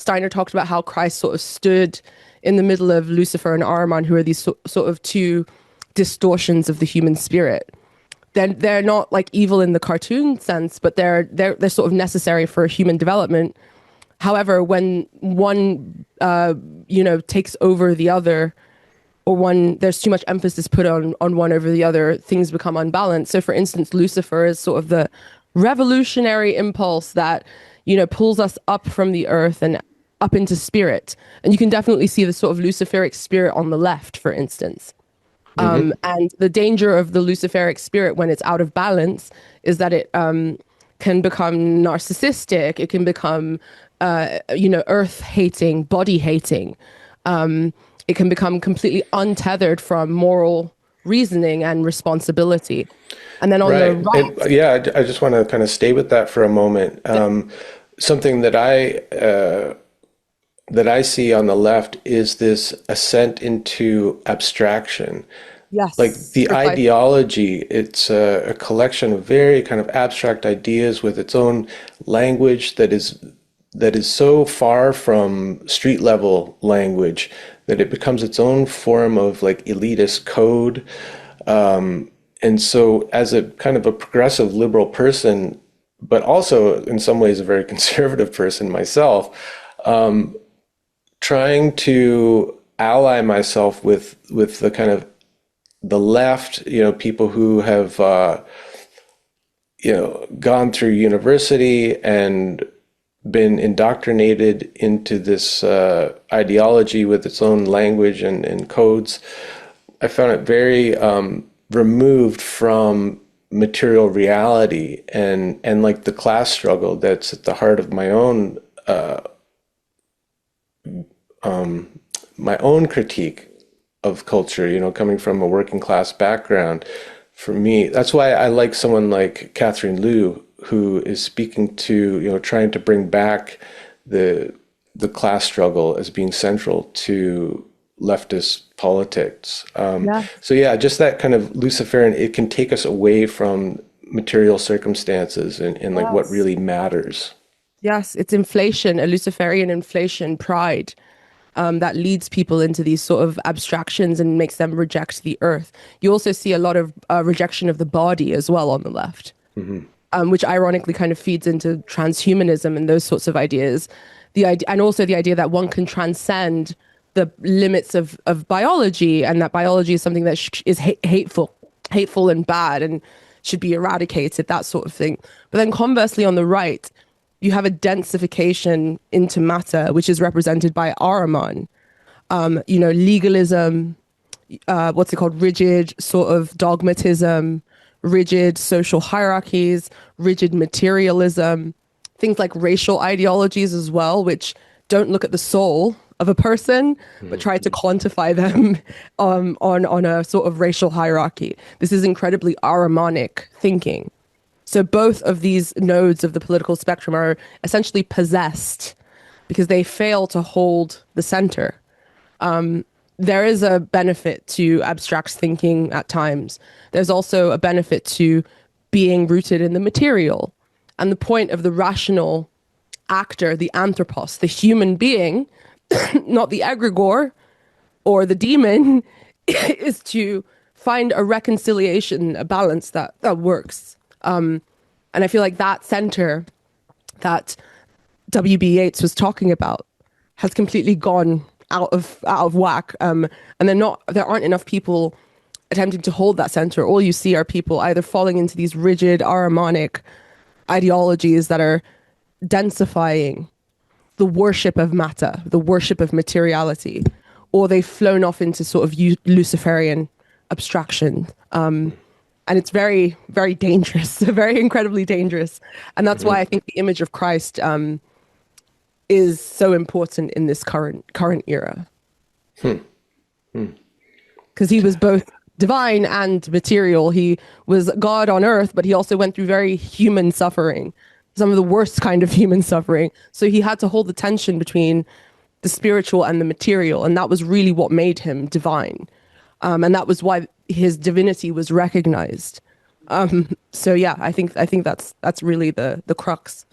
Steiner talked about how Christ sort of stood in the middle of Lucifer and Ahriman, who are these sort of two distortions of the human spirit. They're not like evil in the cartoon sense, but they're sort of necessary for human development. However, when one takes over the other, or one there's too much emphasis put on one over the other, things become unbalanced. So for instance, Lucifer is sort of the revolutionary impulse that pulls us up from the earth and up into spirit. And you can definitely see the sort of Luciferic spirit on the left, for instance. And the danger of the Luciferic spirit when it's out of balance is that it can become narcissistic. It can become earth hating, body hating. It can become completely untethered from moral reasoning and responsibility. And then on the right, and, I just want to kind of stay with that for a moment. Something that I see on the left is this ascent into abstraction. yes, Like the ideology, it's a collection of very kind of abstract ideas with its own language that is so far from street level language that it becomes its own form of like elitist code. And so as a kind of a progressive liberal person, but also in some ways a very conservative person myself, trying to ally myself with the kind of the left, people who have gone through university and been indoctrinated into this ideology with its own language and codes. I found it very removed from material reality and like the class struggle that's at the heart of my own critique of culture, coming from a working class background. For me, that's why I like someone like Catherine Liu, who is speaking to, trying to bring back the class struggle as being central to leftist politics. So yeah, just that kind of Luciferian, it can take us away from material circumstances and like what really matters. Yes, it's inflation, a Luciferian inflation, pride, that leads people into these sort of abstractions and makes them reject the earth. You also see a lot of rejection of the body as well on the left, which ironically kind of feeds into transhumanism and those sorts of ideas. And also the idea that one can transcend the limits of biology, and that biology is something that is hateful and bad and should be eradicated, that sort of thing. But then conversely, on the right, you have a densification into matter, which is represented by Ahriman. Legalism, what's it called? Rigid sort of dogmatism, rigid social hierarchies, rigid materialism, things like racial ideologies as well, which don't look at the soul of a person, but try to quantify them on a sort of racial hierarchy. This is incredibly Ahrimanic thinking. So both of these nodes of the political spectrum are essentially possessed because they fail to hold the center. There is a benefit to abstract thinking at times. There's also a benefit to being rooted in the material. And the point of the rational actor, the anthropos, the human being, not the egregore or the demon, is to find a reconciliation, a balance that works. And I feel like that center that W.B. Yeats was talking about has completely gone out of whack. And there aren't enough people attempting to hold that center. All you see are people either falling into these rigid Ahrimanic ideologies that are densifying the worship of matter, the worship of materiality, or they've flown off into sort of Luciferian abstraction. And it's very, very dangerous, very incredibly dangerous. And that's why I think the image of Christ is so important in this current era. Because he was both divine and material. He was God on earth, but he also went through very human suffering, some of the worst kind of human suffering. So he had to hold the tension between the spiritual and the material. And that was really what made him divine. And that was why his divinity was recognized. So yeah, I think that's really the crux.